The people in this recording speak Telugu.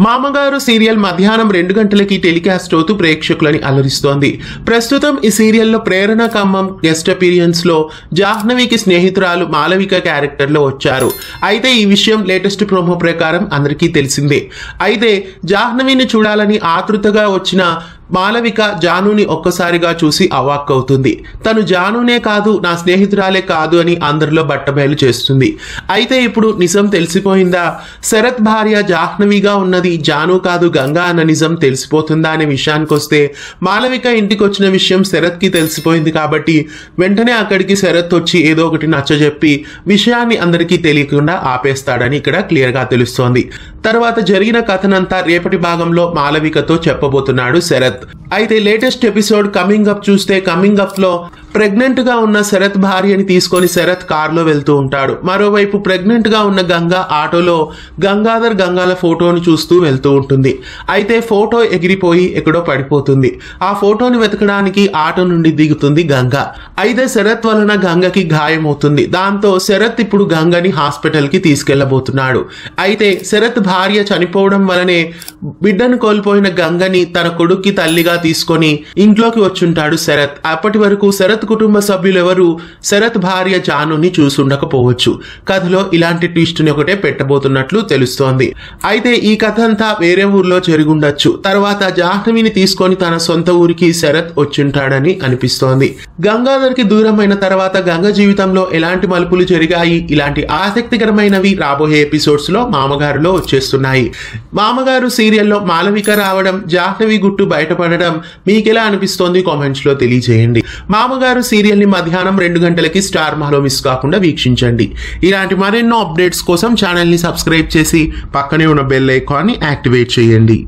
మామగారు సీరియల్ మధ్యాహ్నం 2 గంటలకి టెలికాస్ట్ అవుతూ ప్రేక్షకులని అలరిస్తోంది. ప్రస్తుతం ఈ సీరియల్లో ప్రేరణ ఖమ్మం గెస్ట్ అపీరియన్స్ లో జాహ్నవికి స్నేహితురాలు మాలవిక క్యారెక్టర్ లో వచ్చారు. అయితే ఈ విషయం లేటెస్ట్ ప్రోమో ప్రకారం అందరికీ తెలిసిందే. అయితే జాహ్నవిని చూడాలని ఆతృతగా వచ్చిన మాలవిక జానుని ఒక్కసారిగా చూసి అవాక్కవుతుంది. తను జానునే కాదు, నా స్నేహితురాలే కాదు అని అందరిలో బట్టబయలు చేస్తుంది. అయితే ఇప్పుడు నిజం తెలిసిపోయిందా? శరత్ భార్య జాహ్నవిగా ఉన్నది జాను కాదు గంగా అన్న నిజం తెలిసిపోతుందా అనే విషయానికి వస్తే, మాలవిక ఇంటికి వచ్చిన విషయం శరత్ కి తెలిసిపోయింది కాబట్టి వెంటనే అక్కడికి శరత్ వచ్చి ఏదో ఒకటి నచ్చజెప్పి విషయాన్ని అందరికీ తెలియకుండా ఆపేస్తాడని ఇక్కడ క్లియర్ గా తెలుస్తోంది. తర్వాత జరిగిన కథనంతా రేపటి భాగంలో మాలవికతో చెప్పబోతున్నాడు శరత్. అయితే లేటెస్ట్ ఎపిసోడ్ కమింగ్ అప్ చూస్తే, కమింగ్ అప్ లో ప్రెగ్నెంట్ గా ఉన్న శరత్ భార్యని తీసుకొని శరత్ కారులో వెళ్తూ ఉంటాడు. మరోవైపు ప్రెగ్నెంట్ గా ఉన్న గంగా ఆటోలో గంగాధర్ గంగాల ఫోటోను చూస్తూ వెళ్తూ ఉంటుంది. అయితే ఫోటో ఎగిరిపోయి ఎక్కడో పడిపోతుంది. ఆ ఫోటోని వెతకడానికి ఆటో నుండి దిగుతుంది గంగా. అయితే శరత్ వలన గంగకి గాయమవుతుంది. దాంతో శరత్ ఇప్పుడు గంగని హాస్పిటల్ కి తీసుకెళ్లబోతున్నాడు. అయితే శరత్ భార్య చనిపోవడం వలనే బిడ్డను కోల్పోయిన గంగని తన కొడుక్కి తల్లిగా తీసుకొని ఇంట్లోకి వచ్చుంటాడు శరత్. అప్పటి వరకు శరత్ కుటుంబ సభ్యులెవరూ శరత్ భార్య జానుని చూసుండకపోవచ్చు. కథలో ఇలాంటి ట్విస్ట్ ని ఒకటే పెట్టబోతున్నట్లు తెలుస్తోంది. అయితే ఈ కథ అంతా వేరే ఊర్లో జరుగుండొచ్చు. తర్వాత జాహ్నవిని తీసుకొని తన సొంత ఊరికి శరత్ వచ్చుంటాడని అనిపిస్తోంది. గంగాధర్ కి దూరమైన తర్వాత గంగ జీవితంలో ఎలాంటి మలుపులు జరిగాయి, ఇలాంటి ఆసక్తికరమైనవి రాబోయే ఎపిసోడ్స్ లో మామగారులో వచ్చేస్తున్నాయి. మామగారు సీరియల్లో మాలవిక రావడం, జాహ్నవి గుట్టు బయటపడడం మీకెలా అనిపిస్తోంది కామెంట్స్ లో తెలియజేయండి. మామగారు సీరియల్ ని మధ్యాహ్నం 2 గంటలకి స్టార్ మాలో మిస్ కాకుండా వీక్షించండి. ఇలాంటి మరెన్నో అప్డేట్స్ కోసం ఛానల్ ని సబ్స్క్రైబ్ చేసి పక్కనే ఉన్న బెల్ ఐకాన్ ని యాక్టివేట్ చేయండి.